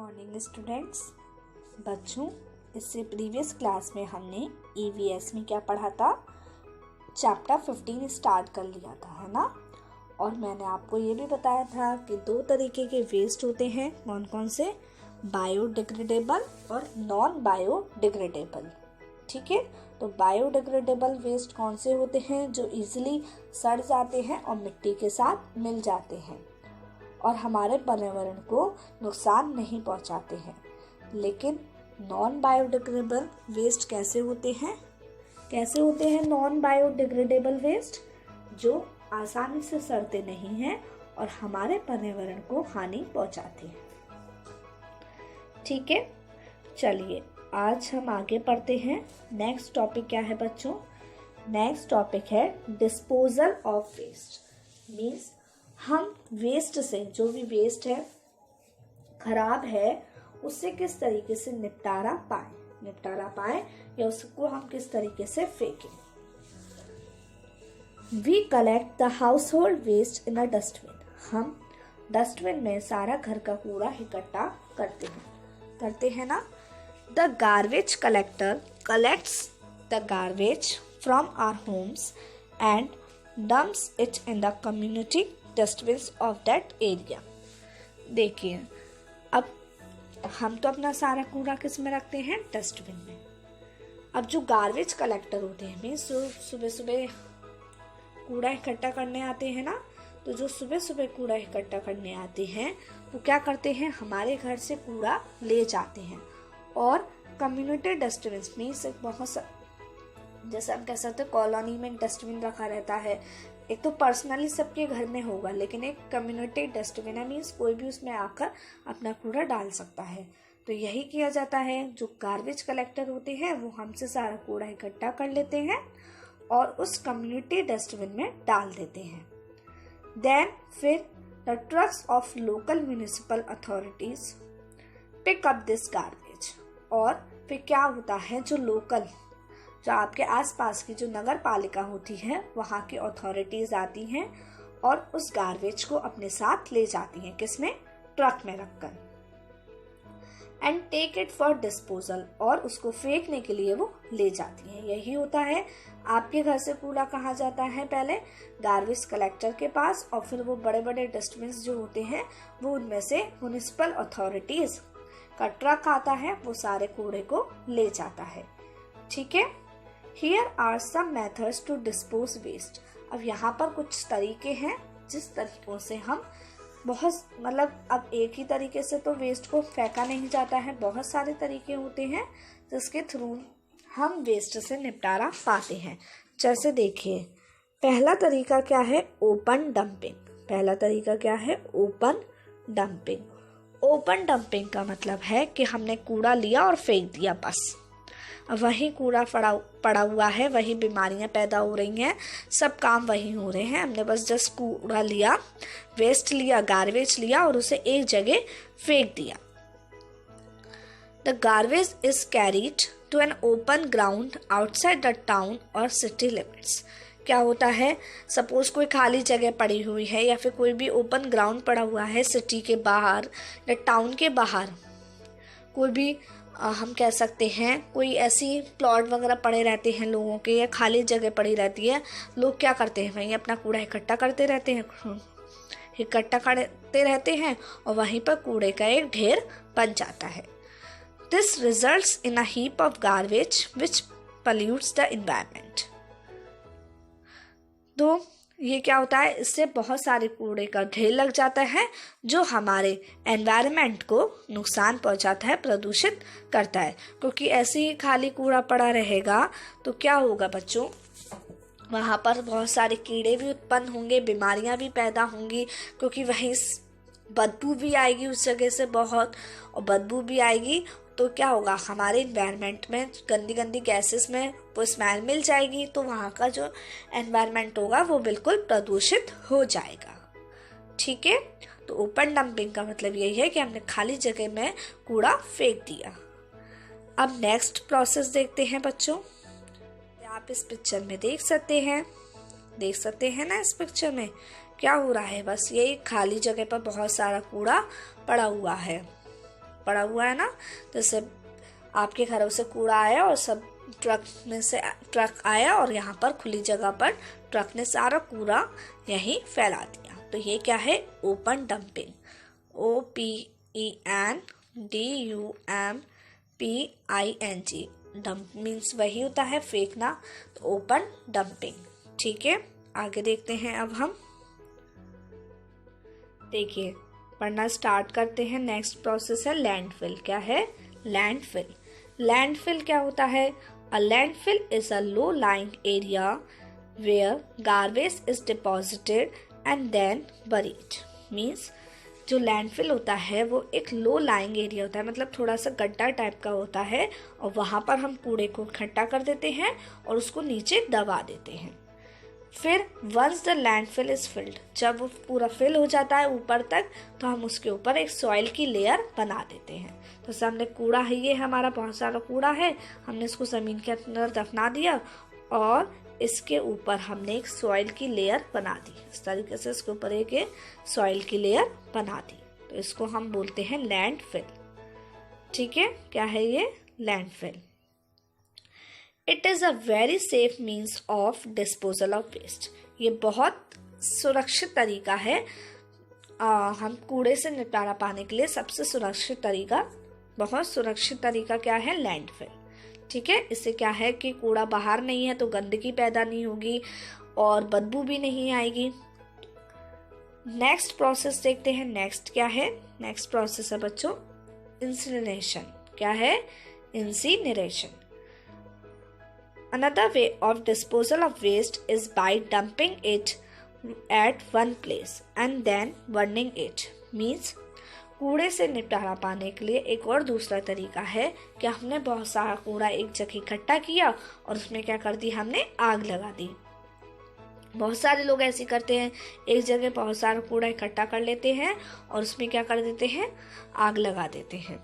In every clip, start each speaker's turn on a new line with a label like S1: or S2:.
S1: Morning students. बच्चों, इससे previous class में हमने ईवीएस में क्या पढ़ा था, चैप्टर 15 स्टार्ट कर लिया था, है ना। और मैंने आपको ये भी बताया था कि दो तरीके के वेस्ट होते हैं, कौन कौन से, बायोडिग्रेडेबल और नॉन बायोडिग्रेडेबल। ठीक है, तो बायोडिग्रेडेबल वेस्ट कौन से होते हैं, जो इजीली सड़ जाते हैं और मिट्टी के साथ मिल जाते हैं और हमारे पर्यावरण को नुकसान नहीं पहुंचाते हैं। लेकिन नॉन बायोडिग्रेडेबल वेस्ट कैसे होते हैं नॉन बायोडिग्रेडेबल वेस्ट, जो आसानी से सड़ते नहीं हैं और हमारे पर्यावरण को हानि पहुंचाते हैं। ठीक है, चलिए आज हम आगे पढ़ते हैं। नेक्स्ट टॉपिक क्या है बच्चों? नेक्स्ट टॉपिक है डिस्पोजल ऑफ वेस्ट। मीन्स हम वेस्ट से, जो भी वेस्ट है खराब है, उससे किस तरीके से निपटारा पाए या उसको हम किस तरीके से फेंकें। We collect the household waste in a dustbin. हम डस्टबिन में सारा घर का कूड़ा इकट्ठा करते हैं ना। The garbage collector collects the garbage from our homes and dumps it in the community dustbins of that area. देखिए, अब हम तो अपना सारा कूड़ा किस में रखते हैं, डस्टबिन में। अब जो गार्बेज कलेक्टर होते हैं, मीन्स जो सुबह सुबह कूड़ा इकट्ठा करने आते हैं ना, तो जो सुबह सुबह कूड़ा इकट्ठा करने आते हैं वो क्या करते हैं, हमारे घर से कूड़ा ले जाते हैं और कम्युनिटी डस्टबिन मीन्स बहुत जैसे हम कह सकते हैं कॉलोनी में एक डस्टबिन रखा रहता है। एक तो पर्सनली सबके घर में होगा, लेकिन एक कम्युनिटी डस्टबिन है, मीन्स कोई भी उसमें आकर अपना कूड़ा डाल सकता है। तो यही किया जाता है, जो गार्बेज कलेक्टर होते हैं वो हमसे सारा कूड़ा इकट्ठा कर लेते हैं और उस कम्युनिटी डस्टबिन में डाल देते हैं। देन फिर the trucks of local municipal authorities pick up this garbage. और फिर क्या होता है, जो आपके आसपास की जो नगर पालिका होती है वहाँ की अथॉरिटीज आती हैं और उस गार्बेज को अपने साथ ले जाती हैं, किसमें, ट्रक में रखकर, and take it for disposal, और उसको फेंकने के लिए वो ले जाती हैं। यही होता है, आपके घर से कूड़ा कहाँ जाता है, पहले गार्बेज कलेक्टर के पास, और फिर वो बड़े बड़े डस्टबिन जो होते हैं वो उनमें से म्युनिसिपल अथॉरिटीज का ट्रक आता है, वो सारे कूड़े को ले जाता है। ठीक है, Here are some methods to dispose waste। अब यहाँ पर कुछ तरीके हैं जिस तरीकों से हम अब एक ही तरीके से तो वेस्ट को फेंका नहीं जाता है, बहुत सारे तरीके होते हैं जिसके थ्रू हम वेस्ट से निपटारा पाते हैं। जैसे देखिए, पहला तरीका क्या है, ओपन डंपिंग। ओपन डंपिंग का मतलब है कि हमने कूड़ा लिया और फेंक दिया, बस वही कूड़ा पड़ा हुआ है, वही बीमारियां पैदा हो रही हैं, सब काम वही हो रहे हैं। हमने बस जस्ट कूड़ा लिया, वेस्ट लिया, गार्बेज लिया और उसे एक जगह फेंक दिया। The garbage is carried to an open ground outside the town और सिटी लिमिट्स। क्या होता है, सपोज कोई खाली जगह पड़ी हुई है या फिर कोई भी ओपन ग्राउंड पड़ा हुआ है सिटी के बाहर या टाउन के बाहर, कोई भी हम कह सकते हैं कोई ऐसी प्लॉट वगैरह पड़े रहते हैं लोगों के, या खाली जगह पड़ी रहती है, लोग क्या करते हैं, वहीं अपना कूड़ा इकट्ठा करते रहते हैं और वहीं पर कूड़े का एक ढेर बन जाता है। This results in a heap of garbage which pollutes the environment. तो ये क्या होता है, इससे बहुत सारे कूड़े का ढेर लग जाता है जो हमारे एनवायरनमेंट को नुकसान पहुंचाता है, प्रदूषित करता है। क्योंकि ऐसे ही खाली कूड़ा पड़ा रहेगा तो क्या होगा बच्चों, वहाँ पर बहुत सारे कीड़े भी उत्पन्न होंगे, बीमारियां भी पैदा होंगी, क्योंकि वहीं बदबू भी आएगी उस जगह से बहुत, और बदबू भी आएगी तो क्या होगा, हमारे एनवायरनमेंट में गंदी गैसेस में वो स्मेल मिल जाएगी, तो वहाँ का जो एनवायरनमेंट होगा वो बिल्कुल प्रदूषित हो जाएगा। ठीक है, तो ओपन डंपिंग का मतलब यही है कि हमने खाली जगह में कूड़ा फेंक दिया। अब नेक्स्ट प्रोसेस देखते हैं बच्चों। आप इस पिक्चर में देख सकते हैं ना, इस पिक्चर में क्या हो रहा है, बस यही खाली जगह पर बहुत सारा कूड़ा पड़ा हुआ है। पड़ा हुआ है ना, जैसे आपके घरों से कूड़ा आया और सब ट्रक आया और यहाँ पर खुली जगह पर ट्रक ने सारा कूड़ा यहीं फैला दिया। तो ये क्या है? Open dumping. OPENDUMPING। Dump means वही होता है फेंकना, तो ओपन डंपिंग। ठीक है, आगे देखते हैं अब हम। देखिए पढ़ना स्टार्ट करते हैं। नेक्स्ट प्रोसेस है लैंडफिल। क्या है? लैंडफिल। लैंडफिल क्या होता है? A landfill is a low lying area where garbage is deposited and then buried. Means जो लैंडफिल होता है वो एक लो लाइंग एरिया होता है, मतलब थोड़ा सा गड्ढा टाइप का होता है, और वहाँ पर हम कूड़े को इकट्ठा कर देते हैं और उसको नीचे दबा देते हैं। फिर once the landfill is filled, जब वो पूरा फिल हो जाता है ऊपर तक, तो हम उसके ऊपर एक सॉइल की लेयर बना देते हैं। तो सामने कूड़ा है, ये हमारा बहुत सारा कूड़ा है, हमने इसको ज़मीन के अंदर दफना दिया और इसके ऊपर हमने एक सॉइल की लेयर बना दी। इस तरीके से इसके ऊपर एक सॉइल की लेयर बना दी, तो इसको हम बोलते हैं लैंडफिल। ठीक है, क्या है ये? Landfill. It is a very safe means of disposal of waste. ये बहुत सुरक्षित तरीका है। हम कूड़े से निपटारा पाने के लिए सबसे सुरक्षित तरीका, बहुत सुरक्षित तरीका क्या है? लैंडफिल। ठीक है, इससे क्या है कि कूड़ा बाहर नहीं है तो गंदगी पैदा नहीं होगी और बदबू भी नहीं आएगी। नेक्स्ट प्रोसेस देखते हैं। नेक्स्ट क्या है? नेक्स्ट प्रोसेस है बच्चों इंसिनरेशन। क्या है? Incineration. Another way of disposal of waste is by dumping it at one place and then burning it. Means कूड़े से निपटारा पाने के लिए एक और दूसरा तरीका है कि हमने बहुत सारा कूड़ा एक जगह इकट्ठा किया और उसमें क्या कर दी? हमने आग लगा दी। बहुत सारे लोग ऐसे करते हैं, एक जगह बहुत सारा कूड़ा इकट्ठा कर लेते हैं और उसमें क्या कर देते हैं? आग लगा देते हैं।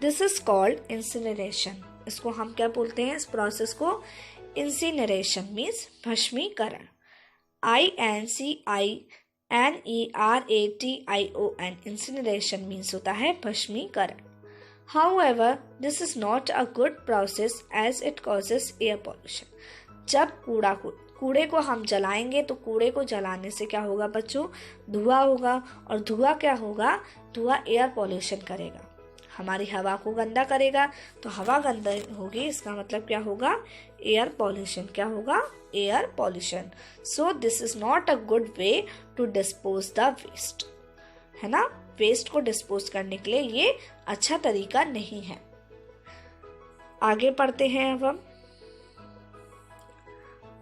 S1: This is called incineration. इसको हम क्या बोलते हैं? इस प्रोसेस को इंसिनरेशन मीन्स भस्मीकरण। INCINERATION। इंसिनरेशन मीन्स होता है भस्मीकरण। However, this is not a good process as it causes air pollution. जब कूड़े को हम जलाएंगे तो कूड़े को जलाने से क्या होगा बच्चों? धुआं होगा, और धुआं क्या होगा? धुआं एयर पॉल्यूशन करेगा, हमारी हवा को गंदा करेगा। तो हवा गंदा होगी, इसका मतलब क्या होगा? Air pollution. क्या होगा? Air pollution. So this is not a good way to dispose the waste, है ना? वेस्ट को डिस्पोज करने के लिए ये अच्छा तरीका नहीं है। आगे पढ़ते हैं अब हम।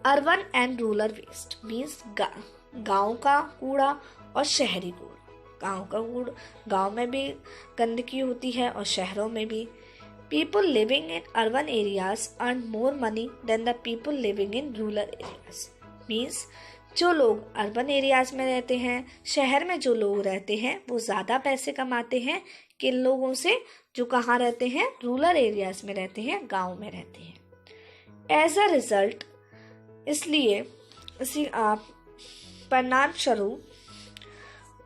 S1: Urban and rural waste means गांव का कूड़ा और शहरी कूड़ा। गांव में भी गंदगी होती है और शहरों में भी। People living in urban areas earn more money than the people living in rural areas. Means जो लोग अर्बन एरियाज में रहते हैं, शहर में जो लोग रहते हैं, वो ज़्यादा पैसे कमाते हैं किन लोगों से? जो कहाँ रहते हैं? रूरल एरियाज में रहते हैं, गाँव में रहते हैं। एज अ रिजल्ट, इसलिए इसी परिणाम स्वरूप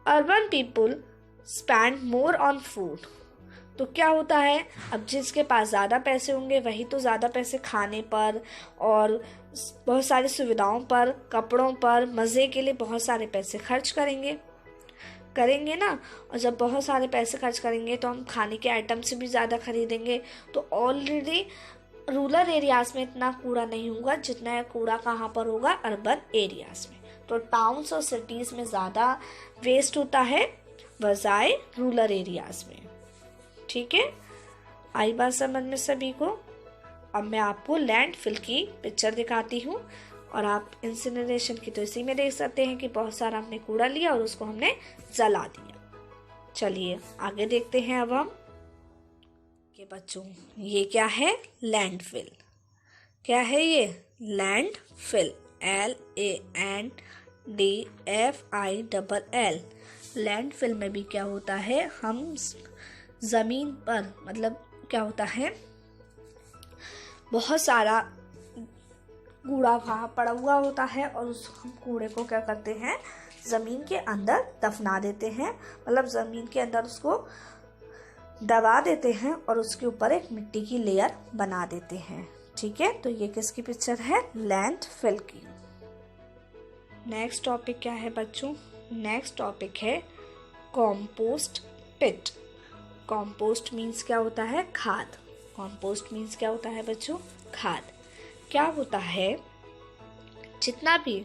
S1: urban people spend more on food. तो क्या होता है? अब जिसके पास ज़्यादा पैसे होंगे वही तो ज़्यादा पैसे खाने पर और बहुत सारी सुविधाओं पर, कपड़ों पर, मज़े के लिए बहुत सारे पैसे खर्च करेंगे ना। और जब बहुत सारे पैसे खर्च करेंगे तो हम खाने के आइटम से भी ज़्यादा खरीदेंगे। तो ऑलरेडी रूरल एरियाज़ में इतना कूड़ा नहीं होगा जितना कूड़ा कहाँ पर होगा? अर्बन एरियाज़ में। तो टाउन्स और सिटीज़ में ज़्यादा वेस्ट होता है बजाय रूरल एरियाज़ में। ठीक है, आई बात समझ में सभी को? अब मैं आपको लैंडफिल की पिक्चर दिखाती हूँ और आप इंसिनरेशन की तो इसी में देख सकते हैं कि बहुत सारा हमने कूड़ा लिया और उसको हमने जला दिया। चलिए आगे देखते हैं अब हम कि बच्चों ये क्या है? लैंडफिल। क्या है ये? लैंडफिल। LANDFILL। लैंडफिल में भी क्या होता है? हम ज़मीन पर, मतलब क्या होता है? बहुत सारा कूड़ा वहाँ पड़ा हुआ होता है और उस हम कूड़े को क्या करते हैं? ज़मीन के अंदर दफना देते हैं, मतलब ज़मीन के अंदर उसको दबा देते हैं और उसके ऊपर एक मिट्टी की लेयर बना देते हैं। ठीक है, तो ये किसकी पिक्चर है? लैंडफिल की। नेक्स्ट टॉपिक क्या है बच्चों? नेक्स्ट टॉपिक है कॉम्पोस्ट पिट। कॉम्पोस्ट मीन्स क्या होता है? खाद। कॉम्पोस्ट मीन्स क्या होता है बच्चों? खाद। क्या होता है, जितना भी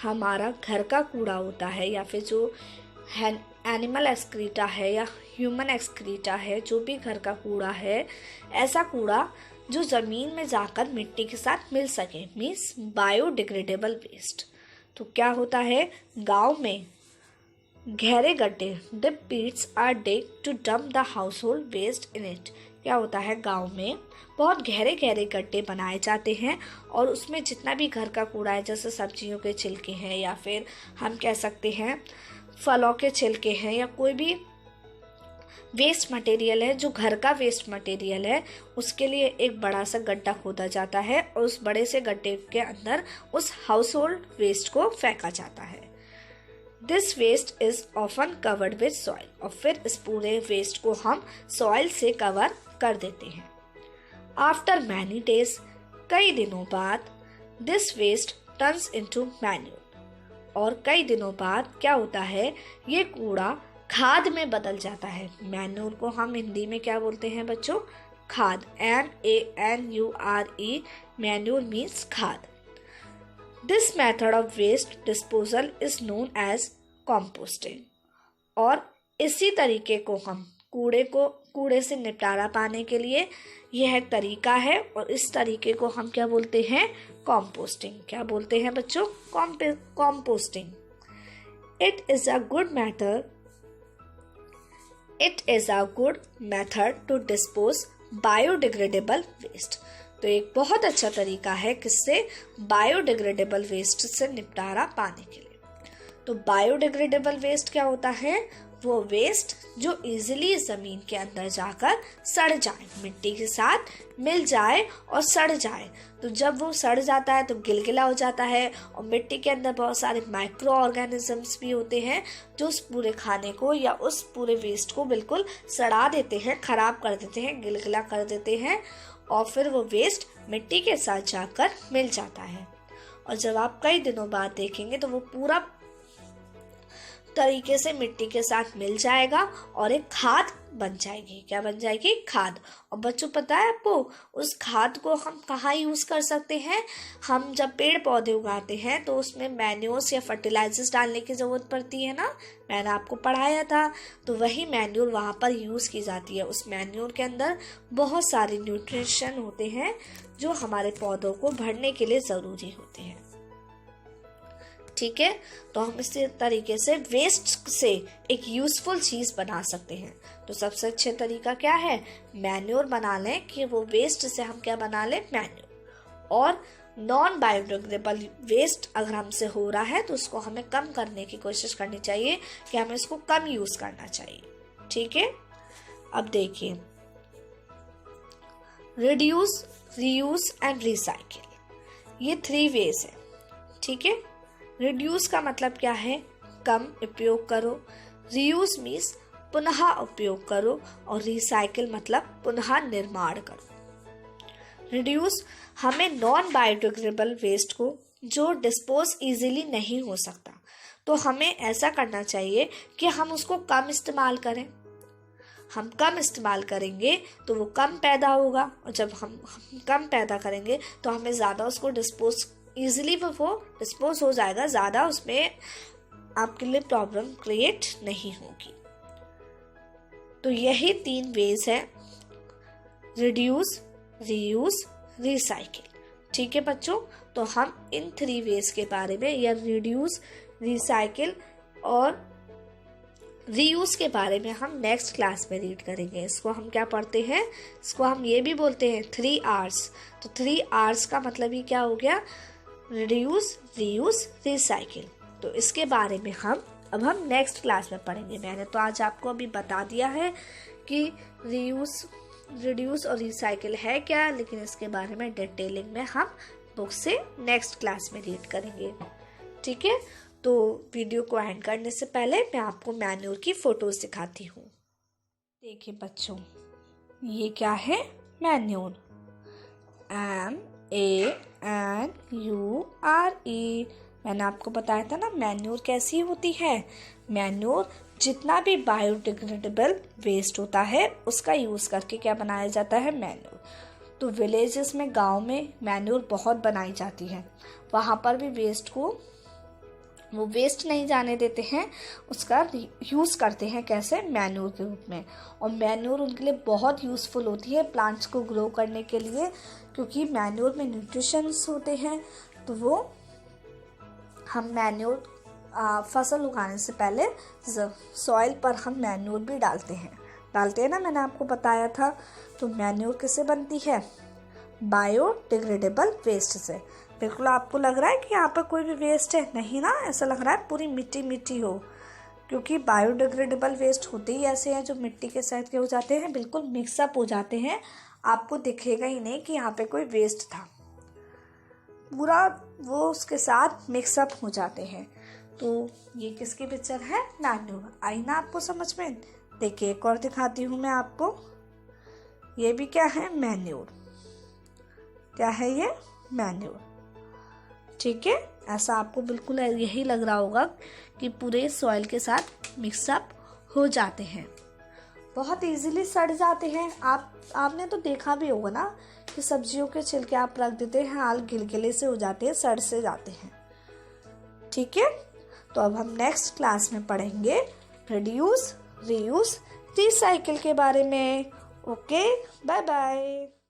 S1: हमारा घर का कूड़ा होता है या फिर जो एनिमल एक्सक्रीटा है या ह्यूमन एक्सक्रीटा है, जो भी घर का कूड़ा है, ऐसा कूड़ा जो ज़मीन में जाकर मिट्टी के साथ मिल सके, मीन्स बायोडिग्रेडेबल वेस्ट। तो क्या होता है, गांव में गहरे गड्ढे deep pits are dig to dump the household waste in it. क्या होता है, गांव में बहुत गहरे गहरे गड्ढे बनाए जाते हैं और उसमें जितना भी घर का कूड़ा है, जैसे सब्जियों के छिलके हैं या फिर हम कह सकते हैं फलों के छिलके हैं या कोई भी वेस्ट मटेरियल है जो घर का वेस्ट मटेरियल है, उसके लिए एक बड़ा सा गड्ढा खोदा जाता है और उस बड़े से गड्ढे के अंदर उस हाउसहोल्ड वेस्ट को फेंका जाता है। This waste is often covered with soil. और फिर इस पूरे वेस्ट को हम सॉइल से कवर कर देते हैं। आफ्टर मैनी डेज, कई दिनों बाद, this waste turns into manure. और कई दिनों बाद क्या होता है, ये कूड़ा खाद में बदल जाता है। मैन्यूर को हम हिंदी में क्या बोलते हैं बच्चों? खाद। MANURE, मैन्यूर मीन्स खाद। This method of waste disposal is known as composting. और इसी तरीके को हम कूड़े से निपटारा पाने के लिए यह एक तरीका है और इस तरीके को हम क्या बोलते हैं? कॉम्पोस्टिंग। क्या बोलते हैं बच्चों? Composting. It is a good method to dispose biodegradable waste. तो एक बहुत अच्छा तरीका है किससे? बायोडिग्रेडेबल वेस्ट से निपटारा पाने के लिए। तो बायोडिग्रेडेबल वेस्ट क्या होता है? वो वेस्ट जो इजीली ज़मीन के अंदर जाकर सड़ जाए, मिट्टी के साथ मिल जाए और सड़ जाए। तो जब वो सड़ जाता है तो गिलगिला हो जाता है और मिट्टी के अंदर बहुत सारे माइक्रो ऑर्गेनिजम्स भी होते हैं जो उस पूरे खाने को या उस पूरे वेस्ट को बिल्कुल सड़ा देते हैं, खराब कर देते हैं, गिलगिला कर देते हैं और फिर वो वेस्ट मिट्टी के साथ जाकर मिल जाता है। और जब आप कई दिनों बाद देखेंगे तो वो पूरा तरीके से मिट्टी के साथ मिल जाएगा और एक खाद बन जाएगी। क्या बन जाएगी? खाद। और बच्चों पता है आपको, उस खाद को हम कहाँ यूज़ कर सकते हैं? हम जब पेड़ पौधे उगाते हैं तो उसमें मैन्योर्स या फर्टिलाइजर्स डालने की ज़रूरत पड़ती है ना, मैंने आपको पढ़ाया था। तो वही मैन्योर वहाँ पर यूज़ की जाती है। उस मैन्योर के अंदर बहुत सारे न्यूट्रिशन होते हैं जो हमारे पौधों को बढ़ने के लिए ज़रूरी होते हैं। ठीक है, तो हम इसी तरीके से वेस्ट से एक यूजफुल चीज़ बना सकते हैं। तो सबसे अच्छा तरीका क्या है? मैन्योर बना लें कि वो वेस्ट से हम क्या बना लें? मैन्योर। और नॉन बायोडिग्रेडेबल वेस्ट अगर हमसे हो रहा है तो उसको हमें कम करने की कोशिश करनी चाहिए कि हमें इसको कम यूज़ करना चाहिए। ठीक है, अब देखिए, रिड्यूस, रीयूज एंड रिसाइकिल, ये 3 वेज है। ठीक है, रिड्यूस का मतलब क्या है? कम उपयोग करो। रीयूज मीन्स पुनः उपयोग करो और रिसाइकिल मतलब पुनः निर्माण करो। रिड्यूस, हमें नॉन बायोडिग्रेडेबल वेस्ट को जो डिस्पोज इजीली नहीं हो सकता, तो हमें ऐसा करना चाहिए कि हम उसको कम इस्तेमाल करें। हम कम इस्तेमाल करेंगे तो वो कम पैदा होगा और जब हम कम पैदा करेंगे तो हमें ज़्यादा उसको डिस्पोज इजीली वो डिस्पोज हो जाएगा, ज़्यादा उसमें आपके लिए प्रॉब्लम क्रिएट नहीं होगी। तो यही 3 वेज है, रिड्यूस, रीयूज, रिसाइकिल। ठीक है बच्चों, तो हम इन 3 वेज के बारे में या रिड्यूस, रिसाइकिल और रीयूज के बारे में हम नेक्स्ट क्लास में रीड करेंगे। इसको हम क्या पढ़ते हैं? इसको हम ये भी बोलते हैं 3 R's। तो 3 R's का मतलब ही क्या हो गया? Reduce, reuse, recycle. तो इसके बारे में अब हम नेक्स्ट क्लास में पढ़ेंगे। मैंने तो आज आपको अभी बता दिया है कि रिड्यूस और रिसाइकिल है क्या, लेकिन इसके बारे में डिटेलिंग में हम बुक से नेक्स्ट क्लास में रीड करेंगे। ठीक है, तो वीडियो को एंड करने से पहले मैं आपको मैन्योर की फ़ोटोज़ दिखाती हूँ। देखिए बच्चों, ये क्या है? मैन्योर। MANURE। मैंने आपको बताया था ना मैन्योर कैसी होती है। मैन्योर जितना भी बायोडिग्रेडेबल वेस्ट होता है उसका यूज़ करके क्या बनाया जाता है? मैन्योर। तो विलेजेस में, गांव में मैन्योर बहुत बनाई जाती है। वहाँ पर भी वेस्ट को वो वेस्ट नहीं जाने देते हैं, उसका यूज़ करते हैं। कैसे? मैन्योर के रूप में। और मैन्योर उनके लिए बहुत यूज़फुल होती है प्लांट्स को ग्रो करने के लिए, क्योंकि मैन्योर में न्यूट्रिशंस होते हैं। तो वो हम मैन्योर फसल उगाने से पहले सॉइल पर हम मैन्योर भी डालते हैं ना, मैंने आपको बताया था। तो मैन्योर किससे बनती है? बायोडिग्रेडेबल वेस्ट से। बिल्कुल आपको लग रहा है कि यहाँ पर कोई भी वेस्ट है? नहीं ना, ऐसा लग रहा है पूरी मिट्टी मिट्टी हो, क्योंकि बायोडिग्रेडेबल वेस्ट होते ही ऐसे हैं जो मिट्टी के साथ क्या हो जाते हैं? बिल्कुल मिक्सअप हो जाते हैं। आपको दिखेगा ही नहीं कि यहाँ पे कोई वेस्ट था, पूरा वो उसके साथ मिक्सअप हो जाते हैं। तो ये किसकी पिक्चर है? मैन्योर। आई ना आपको समझ में? देखिए एक और दिखाती हूँ मैं आपको। ये भी क्या है? मैन्योर। क्या है ये? मैन्योर। ठीक है, ऐसा आपको बिल्कुल यही लग रहा होगा कि पूरे सॉइल के साथ मिक्सअप हो जाते हैं, बहुत इजीली सड़ जाते हैं। आपने तो देखा भी होगा ना कि सब्जियों के छिलके आप रख देते हैं, हाल गिलगिले से हो जाते हैं, सड़ से जाते हैं। ठीक है, तो अब हम नेक्स्ट क्लास में पढ़ेंगे रिड्यूस, रीयूज, रिसाइकिल के बारे में। Okay, bye bye.